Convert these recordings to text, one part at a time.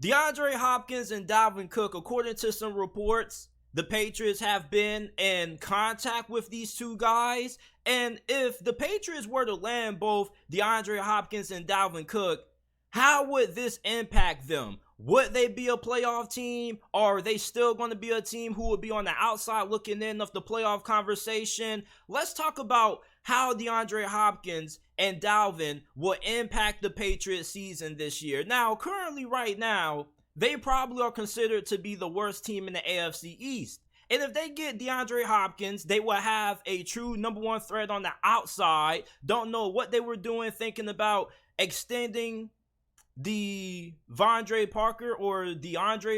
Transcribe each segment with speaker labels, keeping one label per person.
Speaker 1: DeAndre Hopkins and Dalvin Cook, according to some reports, the Patriots have been in contact with these two guys. And if the Patriots were to land both DeAndre Hopkins and Dalvin Cook, how would this impact them? Would they be a playoff team, or are they still going to be a team who would be on the outside looking in of the playoff conversation? Let's talk about how DeAndre Hopkins and Dalvin will impact the Patriots season this year. Now, currently right now, they probably are considered to be the worst team in the AFC East. And if they get DeAndre Hopkins, they will have a true number one threat on the outside. Don't know what they were doing, thinking about extending the DeAndre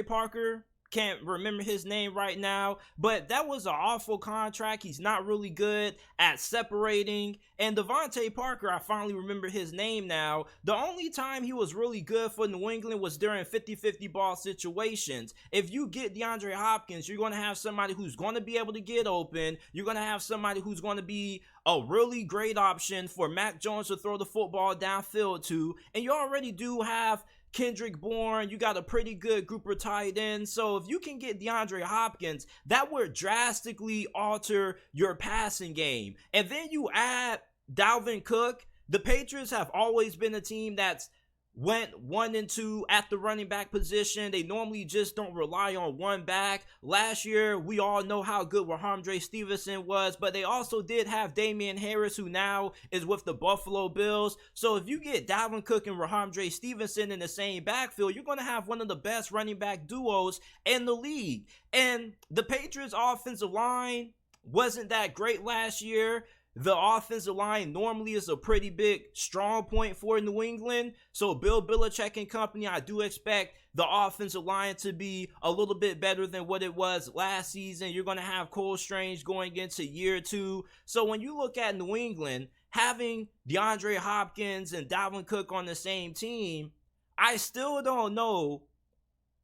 Speaker 1: Parker. Can't remember his name right now, but that was an awful contract. He's not really good at separating. And Devontae Parker, I finally remember his name now. The only time he was really good for New England was during 50-50 ball situations. If you get DeAndre Hopkins, you're going to have somebody who's going to be able to get open. You're going to have somebody who's going to be a really great option for Mac Jones to throw the football downfield to. And you already do have Kendrick Bourne. You got a pretty good group of tight ends. So if you can get DeAndre Hopkins, that would drastically alter your passing game. And then you add Dalvin Cook. The Patriots have always been a team that's went 1 and 2 at the running back position. They normally just don't rely on one back. Last year, we all know how good Ramondre Stevenson was, but they also did have Damian Harris, who now is with the Buffalo Bills. So if you get Dalvin Cook and Ramondre Stevenson in the same backfield, you're going to have one of the best running back duos in the league. And the Patriots offensive line wasn't that great last year. The offensive line normally is a pretty big strong point for New England. So Bill Belichick and company, I do expect the offensive line to be a little bit better than what it was last season. You're going to have Cole Strange going into year 2. So when you look at New England, having DeAndre Hopkins and Dalvin Cook on the same team, I still don't know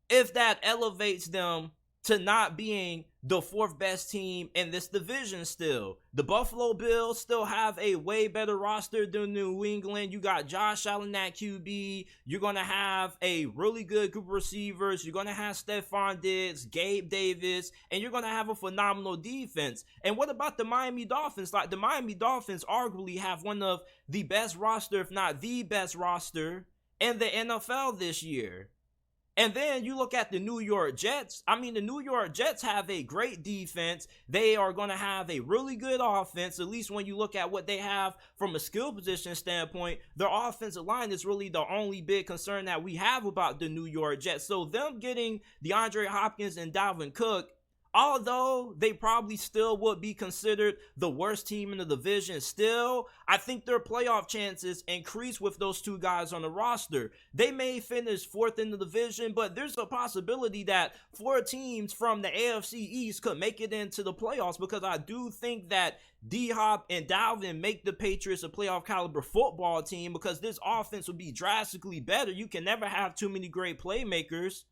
Speaker 1: if that elevates them to not being the 4th best team in this division still. The Buffalo Bills still have a way better roster than New England. You got Josh Allen at QB. You're going to have a really good group of receivers. You're going to have Stefon Diggs, Gabe Davis, and you're going to have a phenomenal defense. And what about the Miami Dolphins? Like, the Miami Dolphins arguably have one of the best roster, if not the best roster in the NFL this year. And then you look at the New York Jets. I mean, the New York Jets have a great defense. They are going to have a really good offense, at least when you look at what they have from a skill position standpoint. Their offensive line is really the only big concern that we have about the New York Jets. So them getting DeAndre Hopkins and Dalvin Cook, although they probably still would be considered the worst team in the division still, I think their playoff chances increase with those two guys on the roster. They may finish 4th in the division, but there's a possibility that 4 teams from the AFC East could make it into the playoffs, because I do think that D-Hop and Dalvin make the Patriots a playoff caliber football team, because this offense would be drastically better. You can never have too many great playmakers,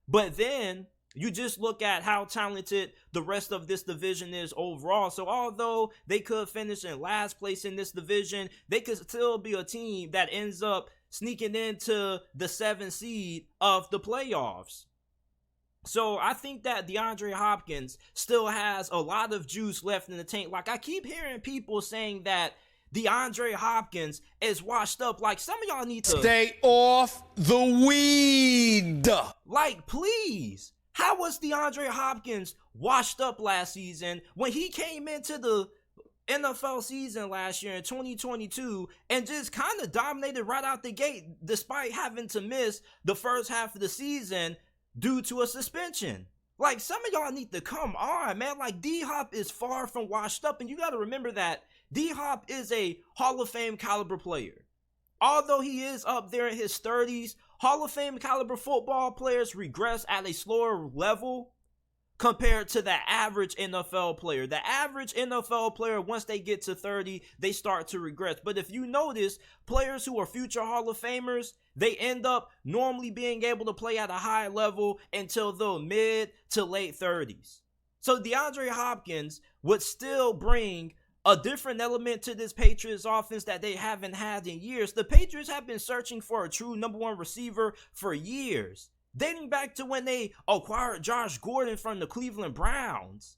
Speaker 1: but then you just look at how talented the rest of this division is overall. So although they could finish in last place in this division, they could still be a team that ends up sneaking into the 7th seed of the playoffs. So I think that DeAndre Hopkins still has a lot of juice left in the tank. Like, I keep hearing people saying that DeAndre Hopkins is washed up. Like, some of y'all need to
Speaker 2: stay off the weed.
Speaker 1: Like, please. How was DeAndre Hopkins washed up last season when he came into the NFL season last year in 2022 and just kind of dominated right out the gate, despite having to miss the first half of the season due to a suspension? Like, some of y'all need to come on, man. Like, D-Hop is far from washed up, and you got to remember that D-Hop is a Hall of Fame caliber player. Although he is up there in his 30s, Hall of Fame caliber football players regress at a slower level compared to the average NFL player. The average NFL player, once they get to 30, they start to regress. But if you notice, players who are future Hall of Famers, they end up normally being able to play at a high level until the mid to late 30s. So DeAndre Hopkins would still bring a different element to this Patriots offense that they haven't had in years. The Patriots have been searching for a true number 1 receiver for years. dating back to when they acquired Josh Gordon from the Cleveland Browns.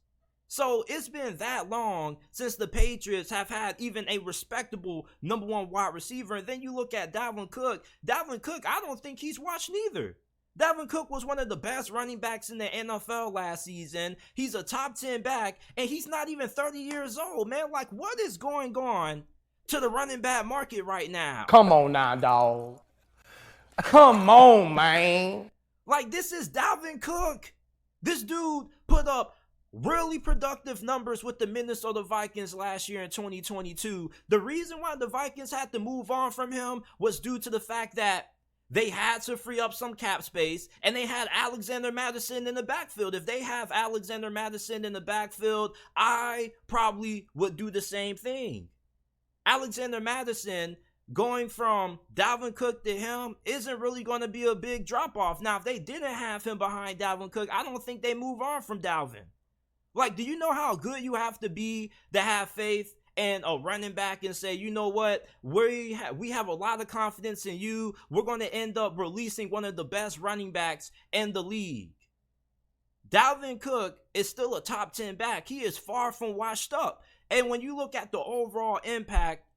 Speaker 1: So it's been that long since the Patriots have had even a respectable number one wide receiver. And then you look at Dalvin Cook. Dalvin Cook, I don't think he's washed neither. Dalvin Cook was one of the best running backs in the NFL last season. He's a top 10 back, and he's not even 30 years old, man. Like, what is going on to the running back market right now?
Speaker 3: Come on now, dog. Come on, man.
Speaker 1: Like, this is Dalvin Cook. This dude put up really productive numbers with the Minnesota Vikings last year in 2022. The reason why the Vikings had to move on from him was due to the fact that they had to free up some cap space, and they had Alexander Mattison in the backfield. If they have Alexander Mattison in the backfield, I probably would do the same thing. Alexander Mattison, going from Dalvin Cook to him, isn't really going to be a big drop-off. Now, if they didn't have him behind Dalvin Cook, I don't think they move on from Dalvin. Like, do you know how good you have to be to have faith in a running back and say, you know what, we have a lot of confidence in you. We're going to end up releasing one of the best running backs in the league. Dalvin Cook is still a top 10 back. He is far from washed up. And when you look at the overall impact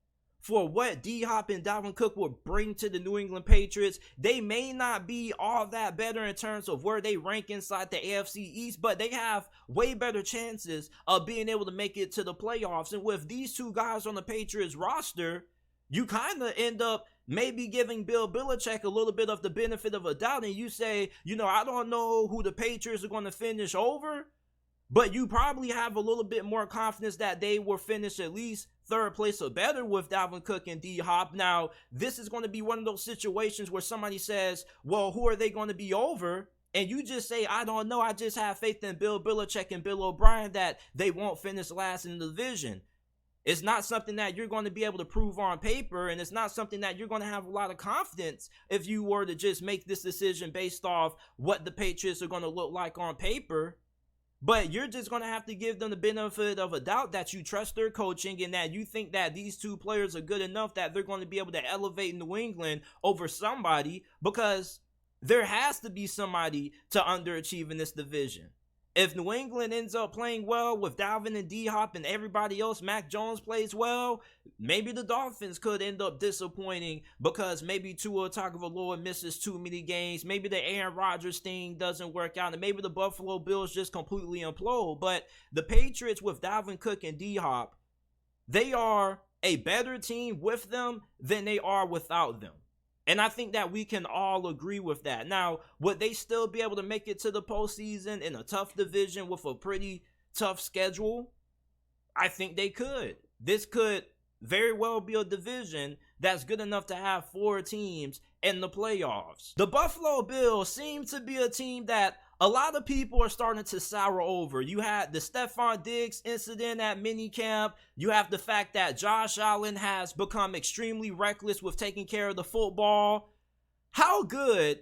Speaker 1: for what D-Hop and Dalvin Cook will bring to the New England Patriots, they may not be all that better in terms of where they rank inside the AFC East, but they have way better chances of being able to make it to the playoffs. And with these two guys on the Patriots roster, you kind of end up maybe giving Bill Belichick a little bit of the benefit of a doubt, and you say, you know, I don't know who the Patriots are going to finish over, but you probably have a little bit more confidence that they will finish at least third place or better with Dalvin Cook and D-Hop. Now, this is going to be one of those situations where somebody says, well, who are they going to be over? And you just say, I don't know. I just have faith in Bill Belichick and Bill O'Brien that they won't finish last in the division. It's not something that you're going to be able to prove on paper, and it's not something that you're going to have a lot of confidence if you were to just make this decision based off what the Patriots are going to look like on paper. But you're just going to have to give them the benefit of a doubt that you trust their coaching and that you think that these two players are good enough that they're going to be able to elevate New England over somebody, because there has to be somebody to underachieve in this division. If New England ends up playing well with Dalvin and D-Hop and everybody else, Mac Jones plays well, maybe the Dolphins could end up disappointing because maybe Tua Tagovailoa misses too many games. Maybe the Aaron Rodgers thing doesn't work out, and maybe the Buffalo Bills just completely implode. But the Patriots with Dalvin Cook and D-Hop, they are a better team with them than they are without them. And I think that we can all agree with that. Now, would they still be able to make it to the postseason in a tough division with a pretty tough schedule? I think they could. This could very well be a division that's good enough to have 4 teams in the playoffs. The Buffalo Bills seem to be a team that a lot of people are starting to sour over. You had the Stefon Diggs incident at minicamp. You have the fact that Josh Allen has become extremely reckless with taking care of the football. How good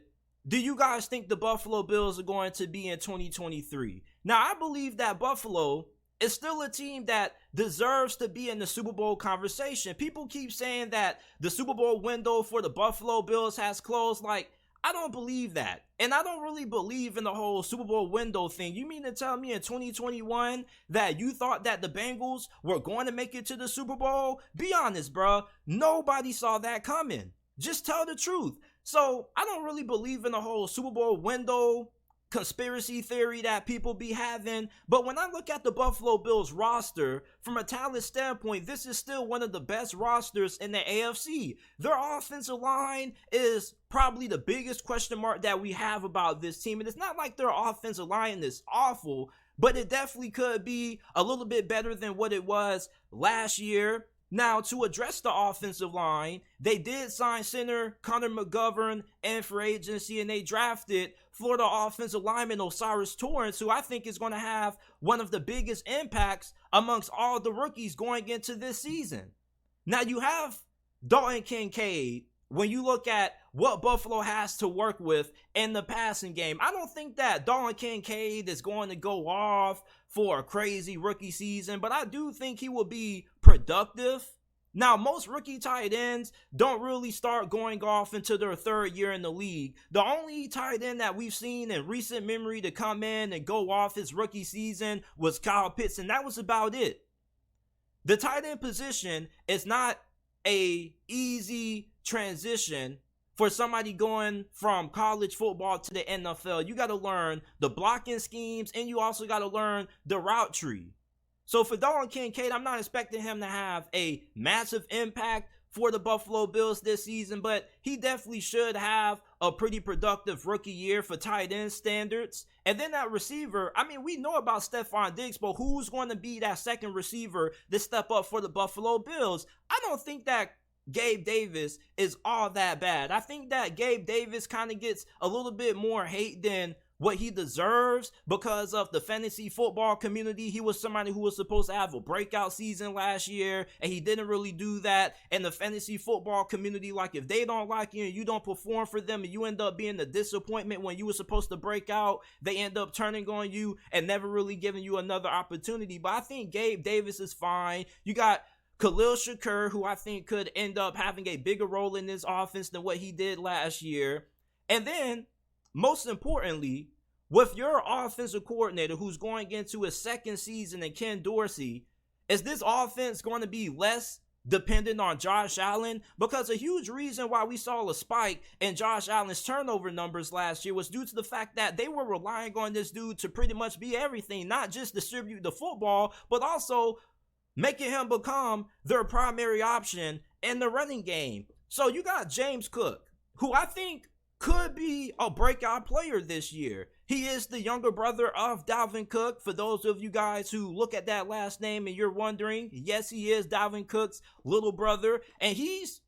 Speaker 1: do you guys think the Buffalo Bills are going to be in 2023? Now, I believe that Buffalo is still a team that deserves to be in the Super Bowl conversation. People keep saying that the Super Bowl window for the Buffalo Bills has closed. Like, I don't believe that. And I don't really believe in the whole Super Bowl window thing. You mean to tell me in 2021 that you thought that the Bengals were going to make it to the Super Bowl? Be honest, bro. Nobody saw that coming. Just tell the truth. So I don't really believe in the whole Super Bowl window conspiracy theory that people be having. But when I look at the Buffalo Bills roster, from a talent standpoint, this is still one of the best rosters in the AFC. Their offensive line is probably the biggest question mark that we have about this team. And it's not like their offensive line is awful, but it definitely could be a little bit better than what it was last year. Now, to address the offensive line, they did sign center Connor McGovern in free agency, and they drafted Florida offensive lineman Osiris Torrance, who I think is going to have one of the biggest impacts amongst all the rookies going into this season. Now, you have Dalton Kincaid. When you look at what Buffalo has to work with in the passing game, I don't think that Dalton Kincaid is going to go off for a crazy rookie season, but I do think he will be productive Now, most rookie tight ends don't really start going off into their third year in the league. The only tight end that we've seen in recent memory to come in and go off his rookie season was Kyle Pitts, and that was about it. The tight end position is not a easy transition for somebody going from college football to the NFL. You got to learn the blocking schemes, and you also got to learn the route tree. So for Dalton Kincaid, I'm not expecting him to have a massive impact for the Buffalo Bills this season, but he definitely should have a pretty productive rookie year for tight end standards. And then that receiver, I mean, we know about Stefon Diggs, but who's going to be that second receiver to step up for the Buffalo Bills? I don't think that Gabe Davis is all that bad. I think that Gabe Davis kind of gets a little bit more hate than what he deserves because of the fantasy football community. He was somebody who was supposed to have a breakout season last year, and he didn't really do that. And the fantasy football community, like, if they don't like you and you don't perform for them and you end up being a disappointment when you were supposed to break out, they end up turning on you and never really giving you another opportunity. But I think Gabe Davis is fine. You got Khalil Shakur, who I think could end up having a bigger role in this offense than what he did last year. And then, most importantly, with your offensive coordinator who's going into his second season in Ken Dorsey, is this offense going to be less dependent on Josh Allen? Because a huge reason why we saw a spike in Josh Allen's turnover numbers last year was due to the fact that they were relying on this dude to pretty much be everything, not just distribute the football, but also making him become their primary option in the running game. So you got James Cook, who I think could be a breakout player this year. He is the younger brother of Dalvin Cook. For those of you guys who look at that last name and you're wondering, yes, he is Dalvin Cook's little brother, and he's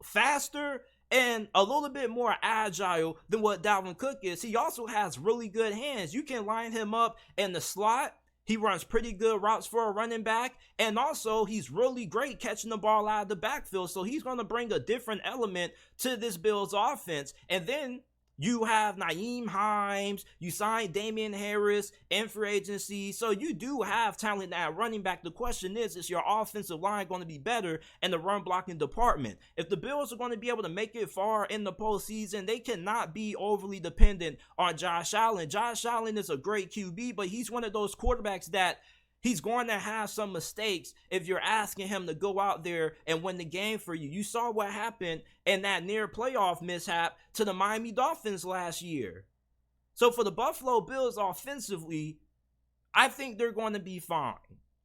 Speaker 1: faster and a little bit more agile than what Dalvin Cook is. He also has really good hands. You can line him up in the slot. He runs pretty good routes for a running back, and also he's really great catching the ball out of the backfield, so he's going to bring a different element to this Bills offense. And then you have Nyheim Hines, you signed Damian Harris in free agency, so you do have talent at running back. The question is your offensive line going to be better in the run blocking department? If the Bills are going to be able to make it far in the postseason, they cannot be overly dependent on Josh Allen. Josh Allen is a great QB, but he's one of those quarterbacks that he's going to have some mistakes if you're asking him to go out there and win the game for you. You saw what happened in that near playoff mishap to the Miami Dolphins last year. So for the Buffalo Bills offensively, I think they're going to be fine.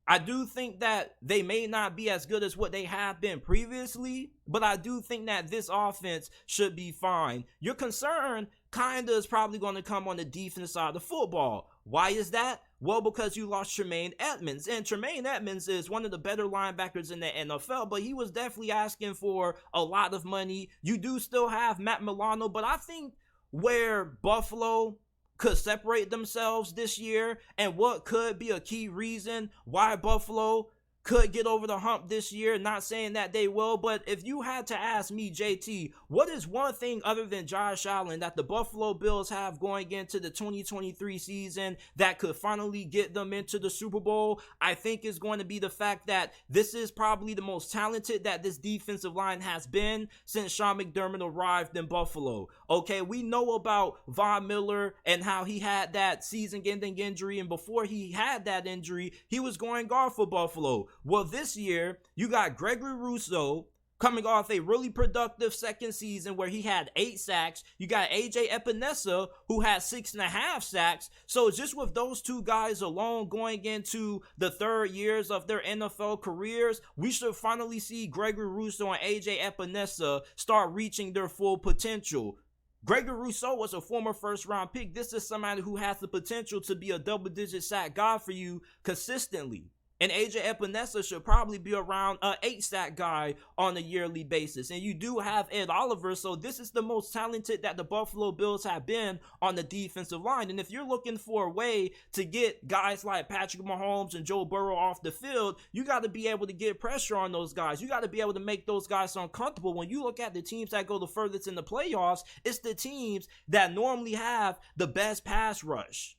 Speaker 1: I do think that they may not be as good as what they have been previously, but I do think that this offense should be fine. Your concern kind of is probably going to come on the defense side of the football. Why is that? Well, because you lost Tremaine Edmonds, and Tremaine Edmonds is one of the better linebackers in the NFL, but he was definitely asking for a lot of money. You do still have Matt Milano, but I think where Buffalo could separate themselves this year and what could be a key reason why Buffalo could get over the hump this year, not saying that they will, but if you had to ask me, JT, what is one thing other than Josh Allen that the Buffalo Bills have going into the 2023 season that could finally get them into the Super Bowl? I think is going to be the fact that this is probably the most talented that this defensive line has been since Sean McDermott arrived in Buffalo. Okay, we know about Von Miller and how he had that season-ending injury, and before he had that injury, he was going guard for Buffalo. Well, this year, you got Gregory Rousseau coming off a really productive second season where he had 8 sacks. You got AJ Epinesa, who had 6.5 sacks. So just with those two guys alone going into the third years of their NFL careers, we should finally see Gregory Rousseau and AJ Epinesa start reaching their full potential. Gregory Rousseau was a former first-round pick. This is somebody who has the potential to be a double-digit sack guy for you consistently. And AJ Epinesa should probably be around an 8-sack guy on a yearly basis. And you do have Ed Oliver, so this is the most talented that the Buffalo Bills have been on the defensive line. And if you're looking for a way to get guys like Patrick Mahomes and Joe Burrow off the field, you got to be able to get pressure on those guys. You got to be able to make those guys uncomfortable. When you look at the teams that go the furthest in the playoffs, it's the teams that normally have the best pass rush.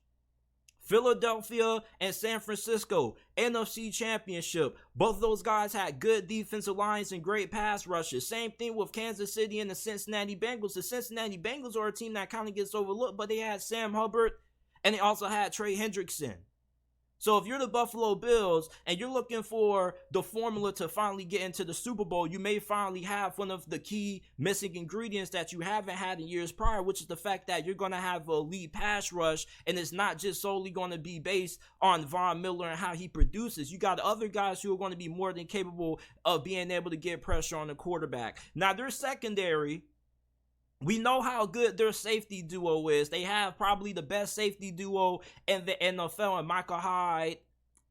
Speaker 1: Philadelphia and San Francisco, NFC Championship. Both of those guys had good defensive lines and great pass rushes. Same thing with Kansas City and the Cincinnati Bengals. The Cincinnati Bengals are a team that kind of gets overlooked, but they had Sam Hubbard and they also had Trey Hendrickson. So if you're the Buffalo Bills and you're looking for the formula to finally get into the Super Bowl, you may finally have one of the key missing ingredients that you haven't had in years prior, which is the fact that you're going to have an elite pass rush, and it's not just solely going to be based on Von Miller and how he produces. You got other guys who are going to be more than capable of being able to get pressure on the quarterback. Now, their secondary, we know how good their safety duo is. They have probably the best safety duo in the NFL, and Michael Hyde,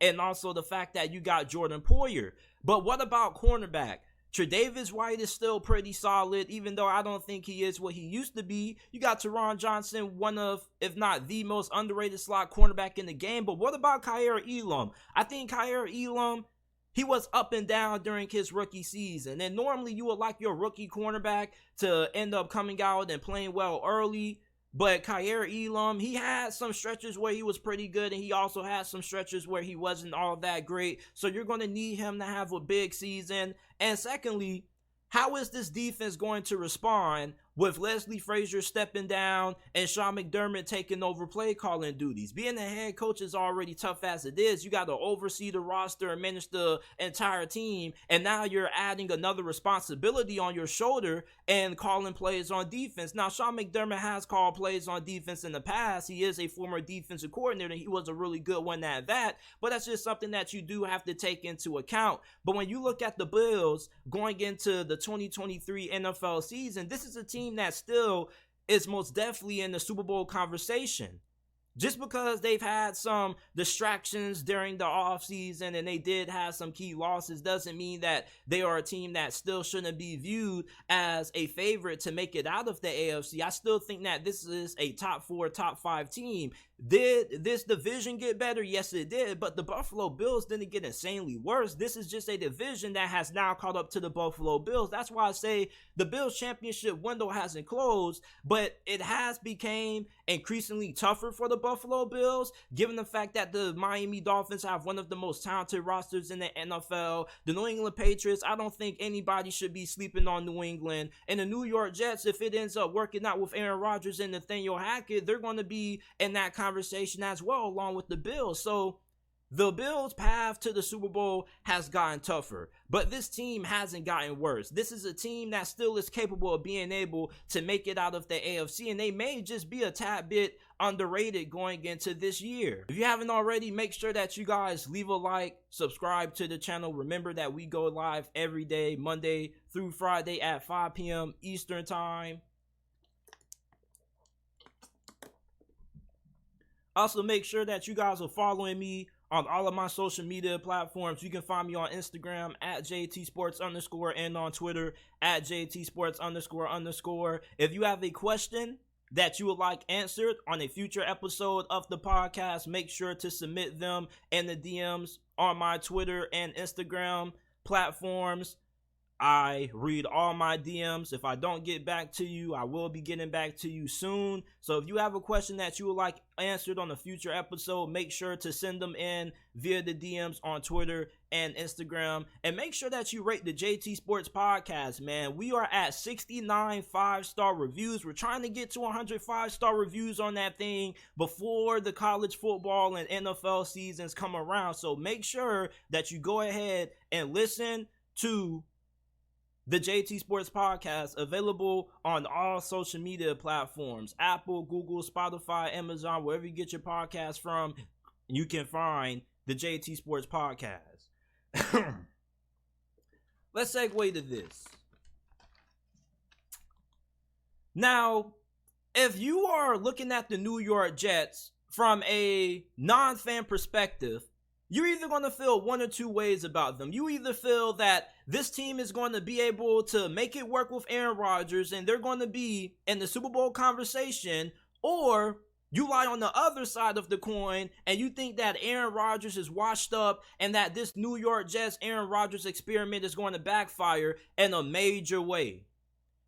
Speaker 1: and also the fact that you got Jordan Poyer. But what about cornerback? Tre'Davious White is still pretty solid, even though I don't think he is what he used to be. You got Teron Johnson, one of, if not the most underrated slot cornerback in the game. But what about Kaiir Elam? I think Kaiir Elam, he was up and down during his rookie season. And normally you would like your rookie cornerback to end up coming out and playing well early. But Kaiir Elam, he had some stretches where he was pretty good, and he also had some stretches where he wasn't all that great. So you're going to need him to have a big season. And secondly, how is this defense going to respond with Leslie Frazier stepping down and Sean McDermott taking over play calling duties? Being a head coach is already tough as it is. You got to oversee the roster and manage the entire team, and now you're adding another responsibility on your shoulder and calling plays on defense. Now, Sean McDermott has called plays on defense in the past. He is a former defensive coordinator, and he was a really good one at that, but that's just something that you do have to take into account. But when you look at the Bills going into the 2023 NFL season, this is a team that still is most definitely in the Super Bowl conversation. Just because they've had some distractions during the offseason and they did have some key losses doesn't mean that they are a team that still shouldn't be viewed as a favorite to make it out of the AFC. I still think that this is a top 4, top 5 team. Did this division get better? Yes, it did, but the Buffalo Bills didn't get insanely worse. This is just a division that has now caught up to the Buffalo Bills. That's why I say the Bills championship window hasn't closed, but it has become increasingly tougher for the Buffalo Bills, given the fact that the Miami Dolphins have one of the most talented rosters in the NFL. The New England Patriots, I don't think anybody should be sleeping on New England. And the New York Jets, if it ends up working out with Aaron Rodgers and Nathaniel Hackett, they're going to be in that conversation as well, along with the Bills. So the Bills' path to the Super Bowl has gotten tougher, but this team hasn't gotten worse. This is a team that still is capable of being able to make it out of the AFC, and they may just be a tad bit underrated going into this year. If you haven't already, make sure that you guys leave a like, subscribe to the channel. Remember that we go live every day, Monday through Friday at 5 p.m. Eastern Time. Also, make sure that you guys are following me on all of my social media platforms. You can find me on Instagram at JTSports_ and on Twitter at JTSports__. If you have a question that you would like answered on a future episode of the podcast, make sure to submit them in the DMs on my Twitter and Instagram platforms. I read all my DMs. If I don't get back to you, I will be getting back to you soon. So if you have a question that you would like answered on a future episode, make sure to send them in via the DMs on Twitter and Instagram. And make sure that you rate the JT Sports Podcast, man. We are at 69 5-star reviews. We're trying to get to 100 5-star reviews on that thing before the college football and NFL seasons come around. So make sure that you go ahead and listen to the JT Sports Podcast, available on all social media platforms: Apple, Google, Spotify, Amazon, wherever you get your podcast from, you can find the JT Sports Podcast. Let's segue to this. Now, if you are looking at the New York Jets from a non-fan perspective, you're either going to feel one or two ways about them. You either feel that this team is going to be able to make it work with Aaron Rodgers and they're going to be in the Super Bowl conversation, or you lie on the other side of the coin and you think that Aaron Rodgers is washed up and that this New York Jets Aaron Rodgers experiment is going to backfire in a major way.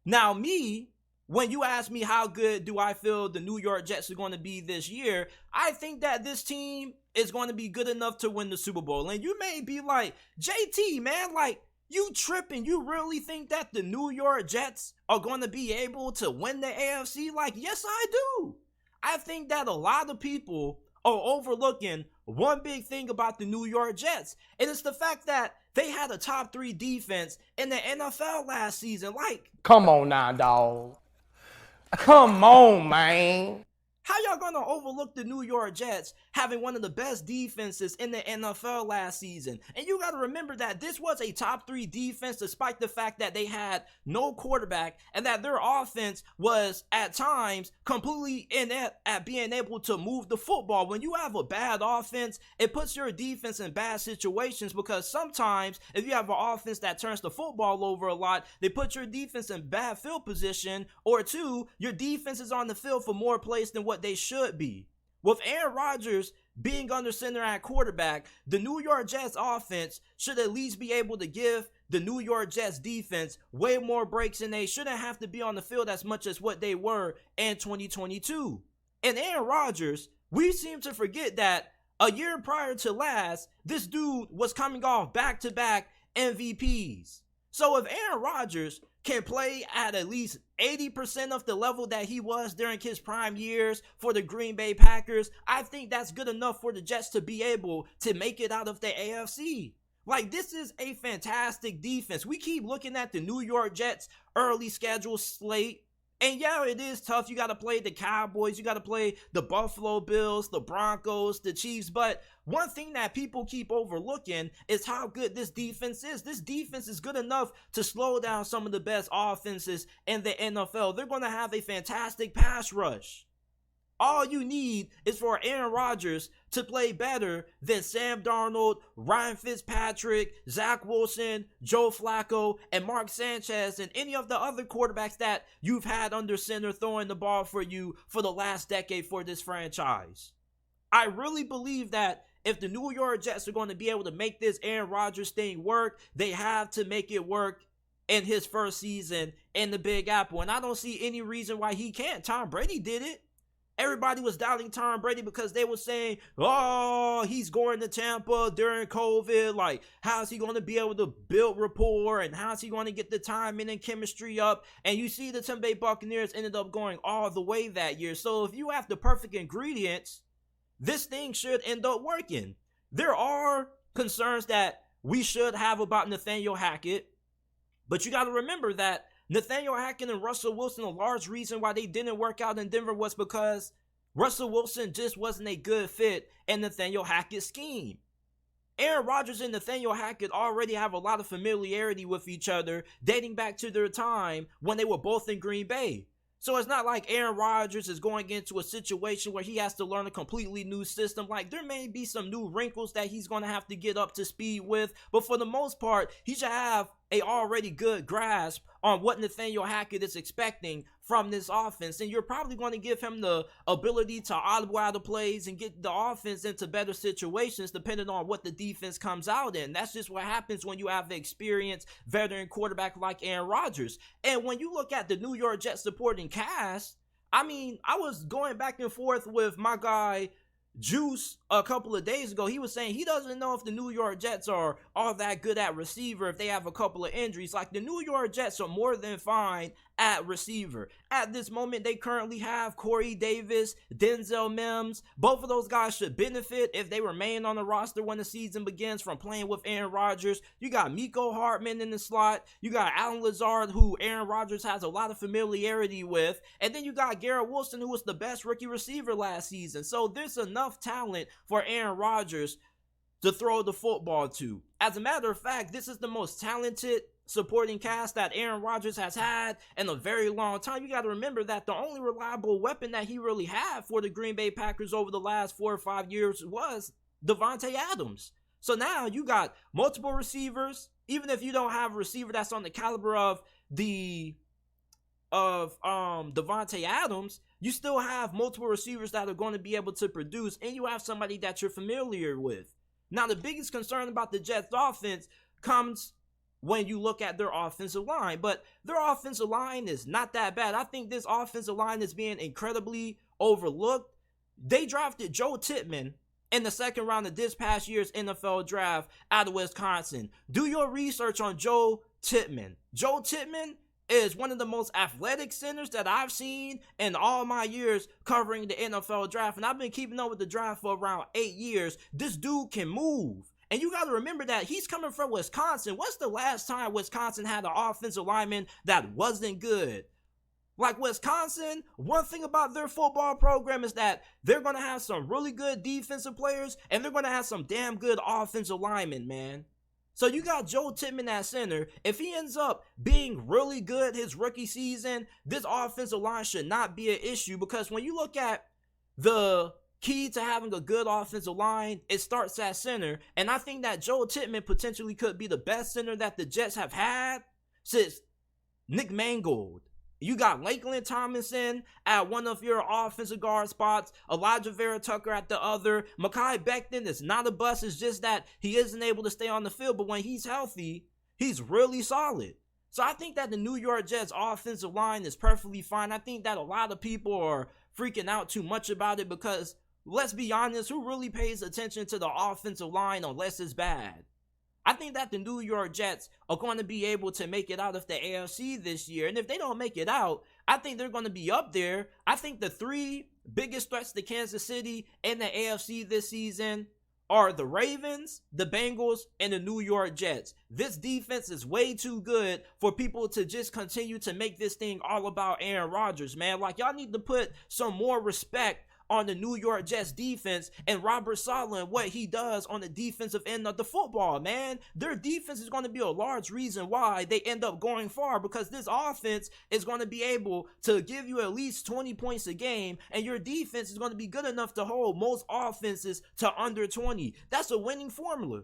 Speaker 1: Now, me, when you ask me how good do I feel the New York Jets are going to be this year, I think that this team is going to be good enough to win the Super Bowl. And you may be like, JT, man, like, you tripping? You really think that the New York Jets are going to be able to win the AFC? Like, yes, I do. I think that a lot of people are overlooking one big thing about the New York Jets, and it's the fact that they had a top 3 defense in the NFL last season. Like,
Speaker 3: come on now, dog. Come on, man.
Speaker 1: how y'all gonna overlook the New York Jets having one of the best defenses in the NFL last season? And you gotta remember that this was a top 3 defense despite the fact that they had no quarterback and that their offense was at times completely inept at being able to move the football. When you have a bad offense, it puts your defense in bad situations, because sometimes if you have an offense that turns the football over a lot, they put your defense in bad field position, or 2, your defense is on the field for more plays than what they should be. With Aaron Rodgers being under center at quarterback, the New York Jets offense should at least be able to give the New York Jets defense way more breaks, and they shouldn't have to be on the field as much as what they were in 2022. And Aaron Rodgers, we seem to forget that a year prior to last, this dude was coming off back-to-back MVPs. So if Aaron Rodgers can play at least 80% of the level that he was during his prime years for the Green Bay Packers, I think that's good enough for the Jets to be able to make it out of the AFC. Like, this is a fantastic defense. We keep looking at the New York Jets early schedule slate, and yeah, it is tough. You got to play the Cowboys, you got to play the Buffalo Bills, the Broncos, the Chiefs, but one thing that people keep overlooking is how good this defense is. This defense is good enough to slow down some of the best offenses in the NFL. They're going to have a fantastic pass rush. All you need is for Aaron Rodgers to play better than Sam Darnold, Ryan Fitzpatrick, Zach Wilson, Joe Flacco, and Mark Sanchez, and any of the other quarterbacks that you've had under center throwing the ball for you for the last decade for this franchise. I really believe that if the New York Jets are going to be able to make this Aaron Rodgers thing work, they have to make it work in his first season in the Big Apple. And I don't see any reason why he can't. Tom Brady did it. Everybody was doubting Tom Brady because they were saying, oh, he's going to Tampa during COVID. Like, how's he going to be able to build rapport, and how's he going to get the timing and chemistry up? And you see the Tampa Bay Buccaneers ended up going all the way that year. So if you have the perfect ingredients, this thing should end up working. There are concerns that we should have about Nathaniel Hackett, but you got to remember that Nathaniel Hackett and Russell Wilson, a large reason why they didn't work out in Denver was because Russell Wilson just wasn't a good fit in Nathaniel Hackett's scheme. Aaron Rodgers and Nathaniel Hackett already have a lot of familiarity with each other, dating back to their time when they were both in Green Bay. So it's not like Aaron Rodgers is going into a situation where he has to learn a completely new system. Like, there may be some new wrinkles that he's going to have to get up to speed with, but for the most part, he should have a already good grasp on what Nathaniel Hackett is expecting from this offense. And you're probably going to give him the ability to audible out of plays and get the offense into better situations depending on what the defense comes out in. That's just what happens when you have an experienced veteran quarterback like Aaron Rodgers. And when you look at the New York Jets supporting cast, I mean, I was going back and forth with my guy Juice a couple of days ago. He was saying he doesn't know if the New York Jets are all that good at receiver if they have a couple of injuries. Like, the New York Jets are more than fine at receiver. At this moment, they currently have Corey Davis, Denzel Mims. Both of those guys should benefit if they remain on the roster when the season begins from playing with Aaron Rodgers. You got Mecole Hardman in the slot. You got Allen Lazard, who Aaron Rodgers has a lot of familiarity with. And then you got Garrett Wilson, who was the best rookie receiver last season. So there's enough talent for Aaron Rodgers to throw the football to. As a matter of fact, this is the most talented supporting cast that Aaron Rodgers has had in a very long time. You got to remember that the only reliable weapon that he really had for the Green Bay Packers over the last 4 or 5 years was Davante Adams. So now you got multiple receivers. Even if you don't have a receiver that's on the caliber of Davante Adams, you still have multiple receivers that are going to be able to produce, and you have somebody that you're familiar with. Now, the biggest concern about the Jets offense comes when you look at their offensive line. But their offensive line is not that bad. I think this offensive line is being incredibly overlooked. They drafted Joe Tippmann in the second round of this past year's NFL draft out of Wisconsin. Do your research on Joe Tippmann. Joe Tippmann is one of the most athletic centers that I've seen in all my years covering the NFL draft. And I've been keeping up with the draft for around 8 years. This dude can move. And you got to remember that he's coming from Wisconsin. What's the last time Wisconsin had an offensive lineman that wasn't good? Like Wisconsin, one thing about their football program is that they're going to have some really good defensive players and they're going to have some damn good offensive linemen, man. So you got Joe Tippmann at center. If he ends up being really good his rookie season, this offensive line should not be an issue, because when you look at the key to having a good offensive line, it starts at center. And I think that Joe Tippmann potentially could be the best center that the Jets have had since Nick Mangold. You got Lakeland Tomlinson at one of your offensive guard spots, Elijah Vera Tucker at the other. Mekhi Becton is not a bust, it's just that he isn't able to stay on the field, but when he's healthy, he's really solid. So I think that the New York Jets offensive line is perfectly fine. I think that a lot of people are freaking out too much about it because, let's be honest, who really pays attention to the offensive line unless it's bad? I think that the New York Jets are going to be able to make it out of the AFC this year. And if they don't make it out, I think they're going to be up there. I think the 3 biggest threats to Kansas City in the AFC this season are the Ravens, the Bengals, and the New York Jets. This defense is way too good for people to just continue to make this thing all about Aaron Rodgers, man. Like, y'all need to put some more respect on the New York Jets defense and Robert Saleh and what he does on the defensive end of the football, man. Their defense is going to be a large reason why they end up going far, because this offense is going to be able to give you at least 20 points a game, and your defense is going to be good enough to hold most offenses to under 20. That's a winning formula.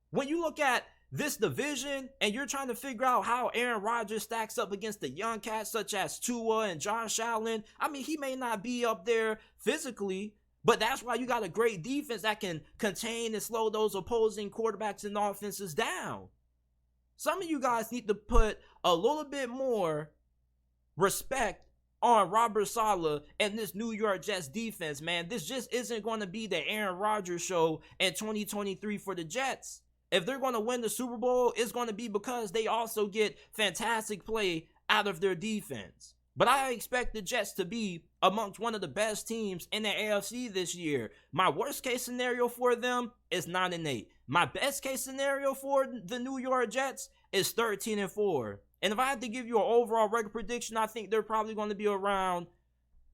Speaker 1: When you look at this division and you're trying to figure out how Aaron Rodgers stacks up against the young cats such as Tua and Josh Allen, I mean, he may not be up there physically, but that's why you got a great defense that can contain and slow those opposing quarterbacks and offenses down. Some of you guys need to put a little bit more respect on Robert Saleh and this New York Jets defense, man. This just isn't going to be the Aaron Rodgers show in 2023 for the Jets. If they're going to win the Super Bowl, it's going to be because they also get fantastic play out of their defense. But I expect the Jets to be amongst one of the best teams in the AFC this year. My worst case scenario for them is 9-8. My best case scenario for the New York Jets is 13-4. And if I had to give you an overall record prediction, I think they're probably going to be around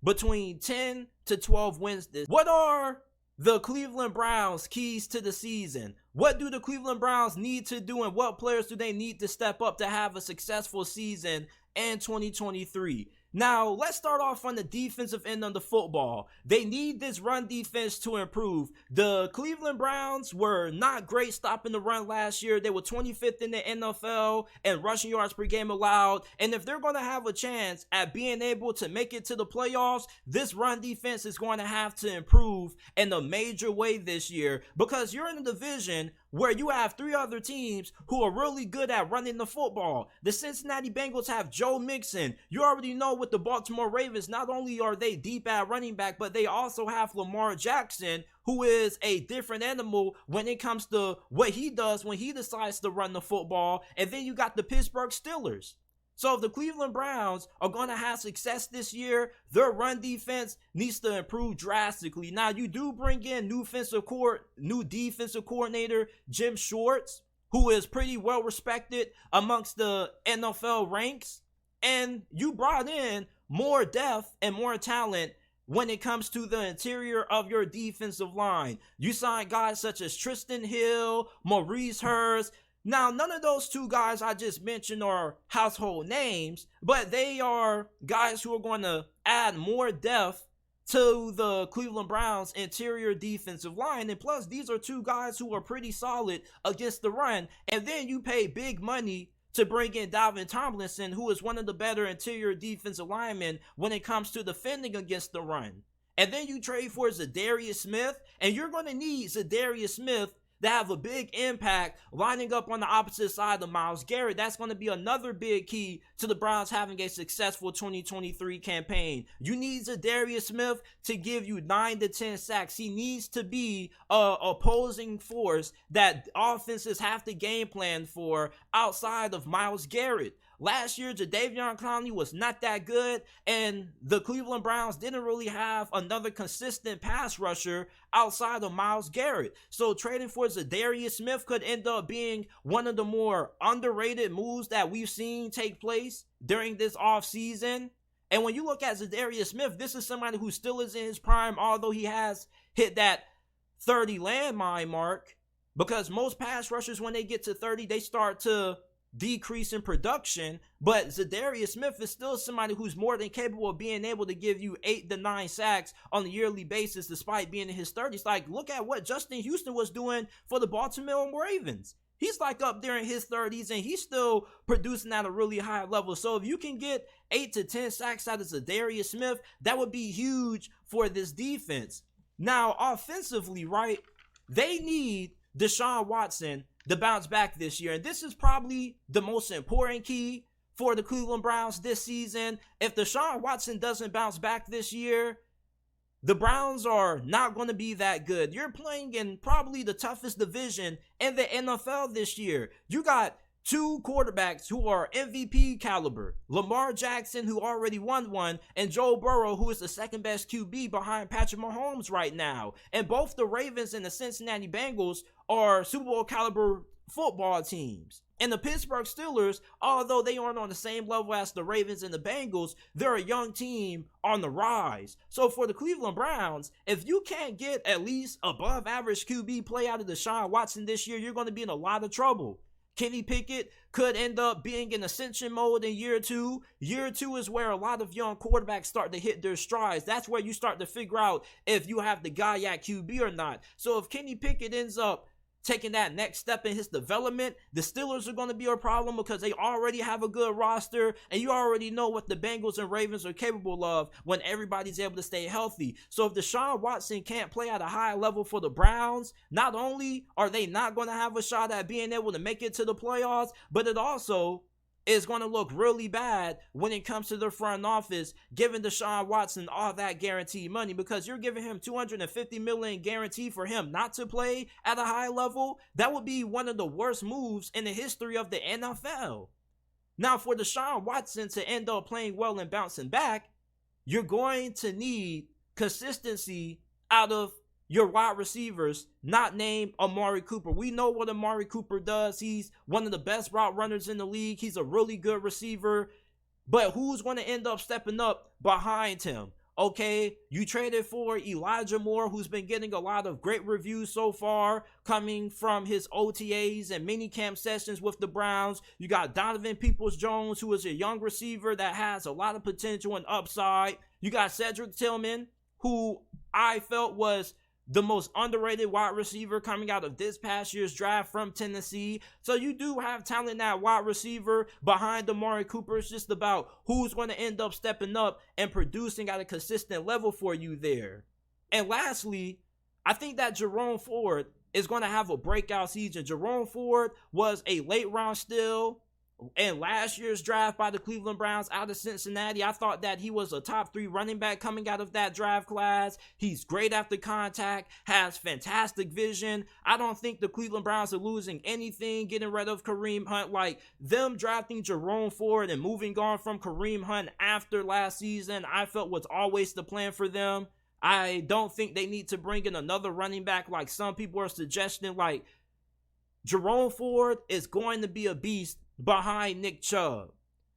Speaker 1: between 10 to 12 wins. What are the Cleveland Browns' keys to the season? What do the Cleveland Browns need to do, and what players do they need to step up to have a successful season in 2023? Now, let's start off on the defensive end of the football. They need this run defense to improve. The Cleveland Browns were not great stopping the run last year. They were 25th in the NFL in rushing yards per game allowed. And if they're going to have a chance at being able to make it to the playoffs, this run defense is going to have to improve in a major way this year, because you're in a division where you have 3 other teams who are really good at running the football. The Cincinnati Bengals have Joe Mixon. You already know with the Baltimore Ravens, not only are they deep at running back, but they also have Lamar Jackson, who is a different animal when it comes to what he does when he decides to run the football. And then you got the Pittsburgh Steelers. So if the Cleveland Browns are going to have success this year, their run defense needs to improve drastically. Now, you do bring in new defensive coordinator Jim Schwartz, who is pretty well respected amongst the NFL ranks. And you brought in more depth and more talent when it comes to the interior of your defensive line. You signed guys such as Tristan Hill, Maurice Hurst. Now, none of those 2 guys I just mentioned are household names, but they are guys who are going to add more depth to the Cleveland Browns interior defensive line. And plus, these are 2 guys who are pretty solid against the run. And then you pay big money to bring in Dalvin Tomlinson, who is one of the better interior defensive linemen when it comes to defending against the run. And then you trade for Zadarius Smith, and you're going to need Zadarius Smith that have a big impact lining up on the opposite side of Myles Garrett. That's going to be another big key to the Browns having a successful 2023 campaign. You need Zadarius Smith to give you 9 to 10 sacks. He needs to be a opposing force that offenses have to game plan for outside of Myles Garrett. Last year, Jadeveon Clowney was not that good, and the Cleveland Browns didn't really have another consistent pass rusher outside of Myles Garrett. So trading for Zadarius Smith could end up being one of the more underrated moves that we've seen take place during this offseason. And when you look at Zadarius Smith, this is somebody who still is in his prime, although he has hit that 30 landmine mark, because most pass rushers, when they get to 30, they start to decrease in production. But Zadarius Smith is still somebody who's more than capable of being able to give you 8 to 9 sacks on a yearly basis despite being in his 30s. Like, look at what Justin Houston was doing for the Baltimore Ravens. He's like up there in his 30s and he's still producing at a really high level. So if you can get 8 to 10 sacks out of Zadarius Smith, that would be huge for this defense. Now, offensively, right, they need Deshaun Watson to bounce back this year. And this is probably the most important key for the Cleveland Browns this season. If Deshaun Watson doesn't bounce back this year, the Browns are not going to be that good. You're playing in probably the toughest division in the NFL this year. You got 2 quarterbacks who are MVP caliber. Lamar Jackson, who already won one, and Joe Burrow, who is the second best QB behind Patrick Mahomes right now. And both the Ravens and the Cincinnati Bengals are Super Bowl caliber football teams. And the Pittsburgh Steelers, although they aren't on the same level as the Ravens and the Bengals, they're a young team on the rise. So for the Cleveland Browns, if you can't get at least above average QB play out of Deshaun Watson this year, you're going to be in a lot of trouble. Kenny Pickett could end up being in ascension mode in year 2. Year 2 is where a lot of young quarterbacks start to hit their strides. That's where you start to figure out if you have the guy at QB or not. So if Kenny Pickett ends up taking that next step in his development, the Steelers are going to be a problem because they already have a good roster, and you already know what the Bengals and Ravens are capable of when everybody's able to stay healthy. So if Deshaun Watson can't play at a high level for the Browns, not only are they not going to have a shot at being able to make it to the playoffs, but it also is going to look really bad when it comes to the front office, giving Deshaun Watson all that guaranteed money, because you're giving him $250 million guarantee for him not to play at a high level. That would be one of the worst moves in the history of the NFL. Now, for Deshaun Watson to end up playing well and bouncing back, you're going to need consistency out of your wide receivers, not named Amari Cooper. We know what Amari Cooper does. He's one of the best route runners in the league. He's a really good receiver. But who's going to end up stepping up behind him? Okay, you traded for Elijah Moore, who's been getting a lot of great reviews so far, coming from his OTAs and minicamp sessions with the Browns. You got Donovan Peoples-Jones, who is a young receiver that has a lot of potential and upside. You got Cedric Tillman, who I felt was the most underrated wide receiver coming out of this past year's draft from Tennessee. So you do have talent at wide receiver behind Amari Cooper. It's just about who's going to end up stepping up and producing at a consistent level for you there. And lastly, I think that Jerome Ford is going to have a breakout season. Jerome Ford was a late round steal in last year's draft by the Cleveland Browns out of Cincinnati. I thought that he was a top 3 running back coming out of that draft class. He's great after contact, has fantastic vision. I don't think the Cleveland Browns are losing anything getting rid of Kareem Hunt. Like, them drafting Jerome Ford and moving on from Kareem Hunt after last season, I felt was always the plan for them. I don't think they need to bring in another running back like some people are suggesting. Like, Jerome Ford is going to be a beast behind Nick Chubb.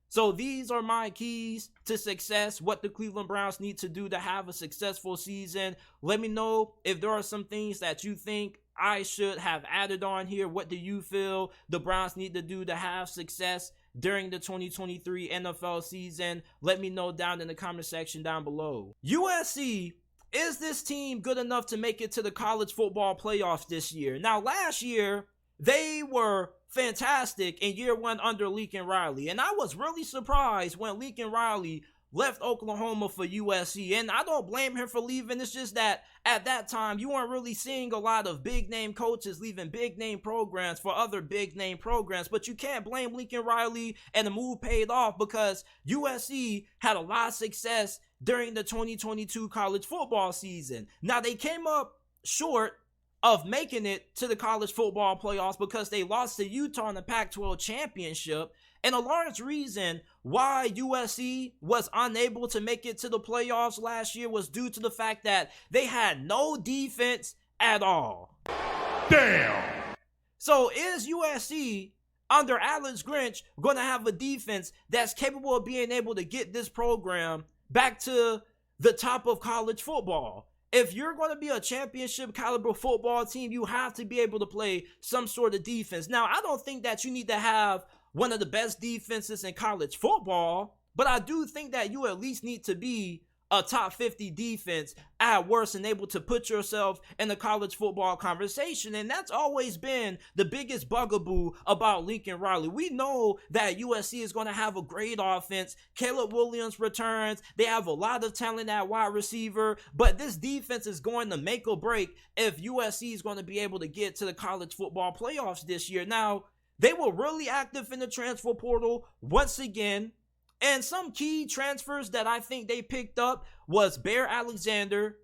Speaker 1: So these are my keys to success, what the Cleveland Browns need to do to have a successful season. Let me know if there are some things that you think I should have added on here. What do you feel the Browns need to do to have success during the 2023 NFL season? Let me know down in the comment section down below. USC, is this team good enough to make it to the college football playoffs this year? Now, last year, they were fantastic in year 1 under Lincoln Riley. And I was really surprised when Lincoln Riley left Oklahoma for USC. And I don't blame him for leaving. It's just that at that time, you weren't really seeing a lot of big-name coaches leaving big-name programs for other big-name programs. But you can't blame Lincoln Riley, and the move paid off because USC had a lot of success during the 2022 college football season. Now, they came up short of making it to the college football playoffs because they lost to Utah in the Pac-12 championship. And a large reason why USC was unable to make it to the playoffs last year was due to the fact that they had no defense at all.
Speaker 2: Damn!
Speaker 1: So is USC under Alex Grinch going to have a defense that's capable of being able to get this program back to the top of college football? If you're going to be a championship caliber football team, you have to be able to play some sort of defense. Now, I don't think that you need to have one of the best defenses in college football, but I do think that you at least need to be a top 50 defense at worst and able to put yourself in the college football conversation. And that's always been the biggest bugaboo about Lincoln Riley. We know that USC is going to have a great offense. Caleb Williams returns. They have a lot of talent at wide receiver, but this defense is going to make or break if USC is going to be able to get to the college football playoffs this year. Now, they were really active in the transfer portal once again. And some key transfers that I think they picked up was Bear Alexander,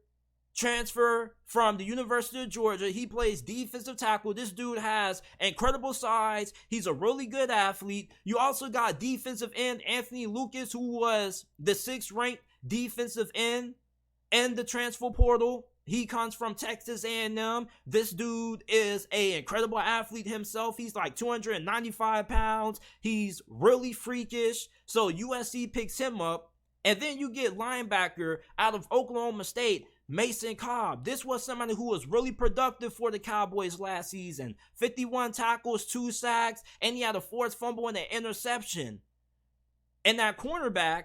Speaker 1: transfer from the University of Georgia. He plays defensive tackle. This dude has incredible size. He's a really good athlete. You also got defensive end Anthony Lucas, who was the 6th ranked defensive end in the transfer portal. He comes from Texas A&M. This dude is an incredible athlete himself. He's like 295 pounds. He's really freakish. So USC picks him up. And then you get linebacker out of Oklahoma State, Mason Cobb. This was somebody who was really productive for the Cowboys last season. 51 tackles, 2 sacks, and he had a forced fumble and an interception. And that cornerback,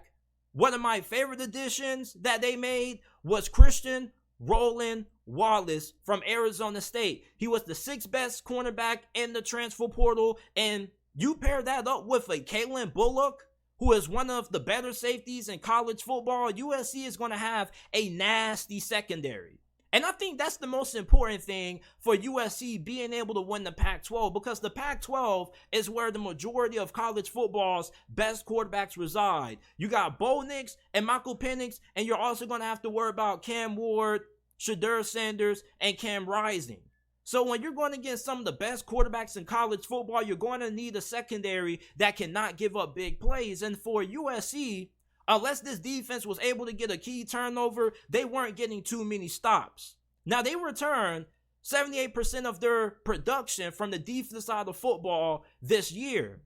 Speaker 1: one of my favorite additions that they made was Christian Roland Wallace from Arizona State. He was the 6th best cornerback in the transfer portal, and you pair that up with a Kalen Bullock, who is one of the better safeties in college football. USC is going to have a nasty secondary. And I think that's the most important thing for USC being able to win the Pac-12, because the Pac-12 is where the majority of college football's best quarterbacks reside. You got Bo Nix and Michael Penix, and you're also going to have to worry about Cam Ward, Shedeur Sanders, and Cam Rising. So when you're going against some of the best quarterbacks in college football, you're going to need a secondary that cannot give up big plays. And for USC, unless this defense was able to get a key turnover, they weren't getting too many stops. Now, they returned 78% of their production from the defense side of football this year.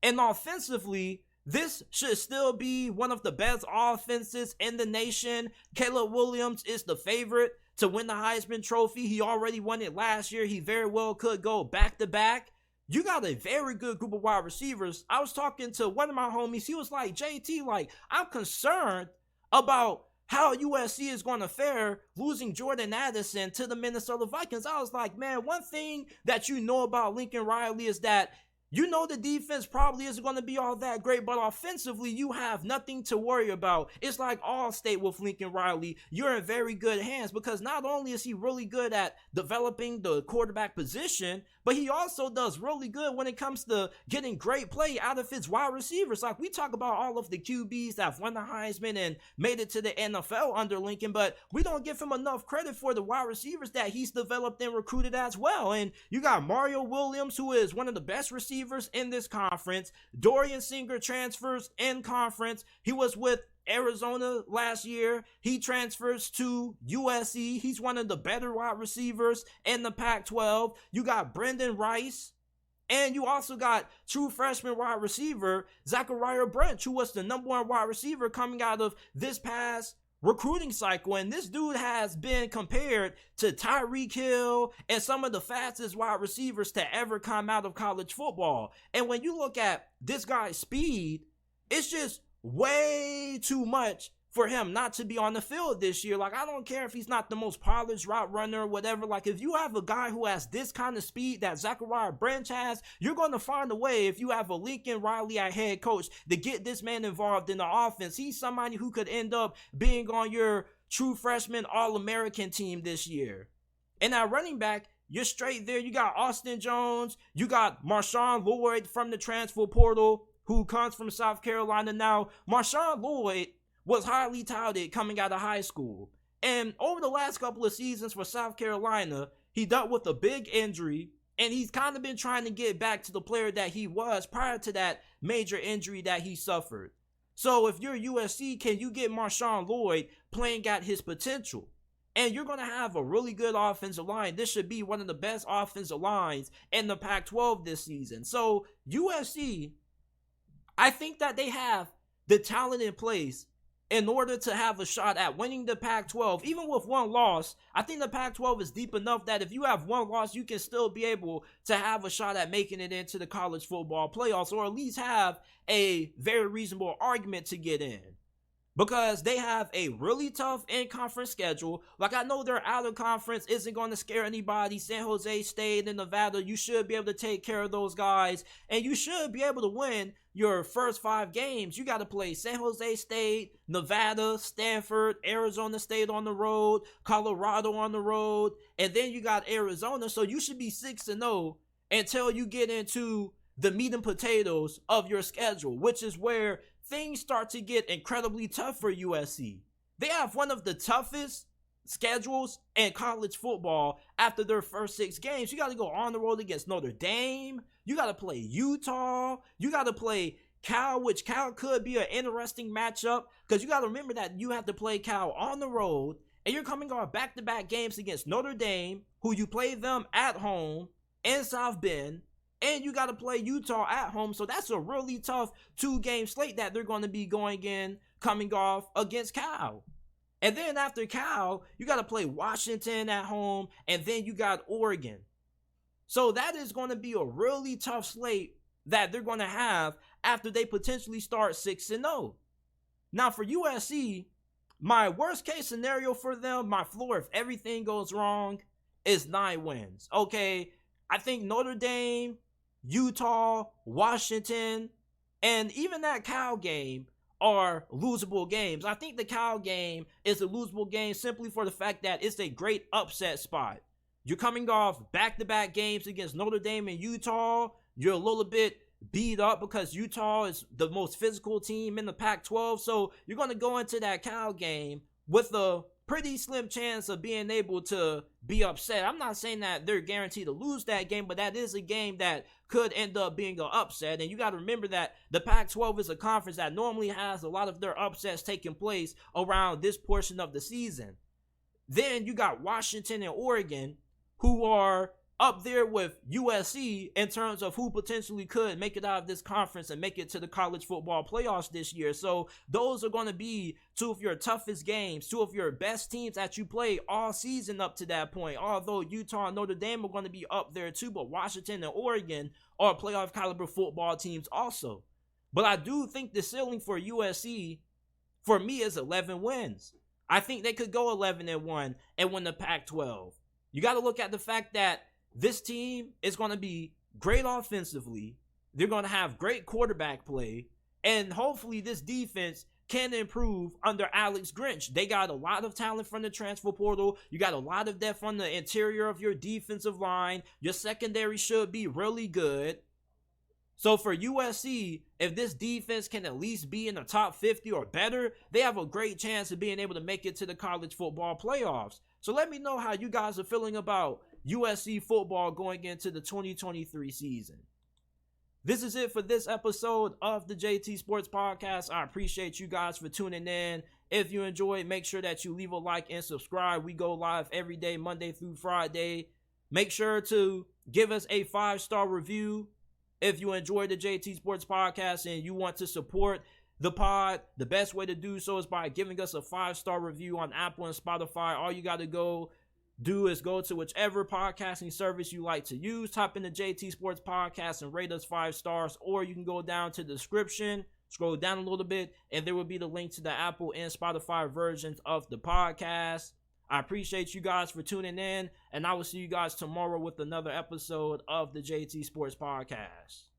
Speaker 1: And offensively, this should still be one of the best offenses in the nation. Caleb Williams is the favorite to win the Heisman Trophy. He already won it last year. He very well could go back-to-back. You got a very good group of wide receivers. I was talking to one of my homies. He was like, JT, I'm concerned about how USC is going to fare losing Jordan Addison to the Minnesota Vikings. I was like, man, one thing that you know about Lincoln Riley is that you know the defense probably isn't going to be all that great, but offensively, you have nothing to worry about. It's like All-State with Lincoln Riley. You're in very good hands, because not only is he really good at developing the quarterback position, but he also does really good when it comes to getting great play out of his wide receivers. Like, we talk about all of the QBs that have won the Heisman and made it to the NFL under Lincoln, but we don't give him enough credit for the wide receivers that he's developed and recruited as well. And you got Mario Williams, who is one of the best receivers in this conference. Dorian Singer transfers in conference. He was with Arizona last year. He transfers to USC. He's one of the better wide receivers in the Pac-12. You got Brendan Rice. And you also got true freshman wide receiver Zachariah Branch, who was the #1 wide receiver coming out of this past recruiting cycle. And this dude has been compared to Tyreek Hill and some of the fastest wide receivers to ever come out of college football. And when you look at this guy's speed, it's just way too much for him not to be on the field this year. Like, I don't care if he's not the most polished route runner or whatever. Like, if you have a guy who has this kind of speed that Zachariah Branch has, you're going to find a way, if you have a Lincoln Riley at head coach, to get this man involved in the offense. He's somebody who could end up being on your true freshman All-American team this year. And at running back, you're straight there. You got Austin Jones. You got Marshawn Lloyd from the transfer portal, who comes from South Carolina. Now, Marshawn Lloyd was highly touted coming out of high school. And over the last couple of seasons for South Carolina, he dealt with a big injury, and he's kind of been trying to get back to the player that he was prior to that major injury that he suffered. So if you're USC, can you get Marshawn Lloyd playing at his potential? And you're going to have a really good offensive line. This should be one of the best offensive lines in the Pac-12 this season. So USC, I think that they have the talent in place in order to have a shot at winning the Pac-12. Even with one loss, I think the Pac-12 is deep enough that if you have one loss, you can still be able to have a shot at making it into the college football playoffs, or at least have a very reasonable argument to get in. Because they have a really tough in-conference schedule. Like, I know their out-of-conference isn't going to scare anybody. San Jose State and Nevada, you should be able to take care of those guys. And you should be able to win your first 5 games. You got to play San Jose State, Nevada, Stanford, Arizona State on the road, Colorado on the road, and then you got Arizona. So you should be 6-0 until you get into the meat and potatoes of your schedule, which is where things start to get incredibly tough for USC. They have one of the toughest schedules in college football after their first 6 games. You got to go on the road against Notre Dame. You got to play Utah. You got to play Cal, which Cal could be an interesting matchup, because you got to remember that you have to play Cal on the road, and you're coming on back-to-back games against Notre Dame, who you play them at home in South Bend, and you got to play Utah at home. So that's a really tough 2-game slate that they're going to be going in, coming off against Cal. And then after Cal, you got to play Washington at home, and then you got Oregon. So that is going to be a really tough slate that they're going to have after they potentially start 6-0. Now for USC, my worst case scenario for them, my floor if everything goes wrong, is 9 wins. Okay, I think Notre Dame, Utah, Washington, and even that Cal game are losable games. I think the Cal game is a losable game simply for the fact that it's a great upset spot. You're coming off back-to-back games against Notre Dame and Utah. You're a little bit beat up because Utah is the most physical team in the Pac-12. So you're going to go into that Cal game with a pretty slim chance of being able to be upset. I'm not saying that they're guaranteed to lose that game, but that is a game that could end up being an upset. And you got to remember that the Pac-12 is a conference that normally has a lot of their upsets taking place around this portion of the season. Then you got Washington and Oregon, who are up there with USC in terms of who potentially could make it out of this conference and make it to the college football playoffs this year. So those are going to be 2 of your toughest games, 2 of your best teams that you play all season up to that point. Although Utah and Notre Dame are going to be up there too, but Washington and Oregon are playoff caliber football teams also. But I do think the ceiling for USC, for me, is 11 wins. I think they could go 11-1 and win the Pac-12. You got to look at the fact that this team is going to be great offensively. They're going to have great quarterback play. And hopefully this defense can improve under Alex Grinch. They got a lot of talent from the transfer portal. You got a lot of depth on the interior of your defensive line. Your secondary should be really good. So for USC, if this defense can at least be in the top 50 or better, they have a great chance of being able to make it to the college football playoffs. So let me know how you guys are feeling about USC football going into the 2023 season. This is it for this episode of the JT Sports Podcast. I appreciate you guys for tuning in. If you enjoyed, make sure that you leave a like and subscribe. We go live every day, Monday through Friday. Make sure to give us a 5-star review if you enjoy the JT Sports Podcast and you want to support the pod. The best way to do so is by giving us a 5-star review on Apple and Spotify. All you got to do is go to whichever podcasting service you like to use, type in the JT Sports Podcast and rate us 5 stars, or you can go down to the description, Scroll down a little bit, and there will be the link to the Apple and Spotify versions of the podcast. I appreciate you guys for tuning in, and I will see you guys tomorrow with another episode of the JT Sports Podcast.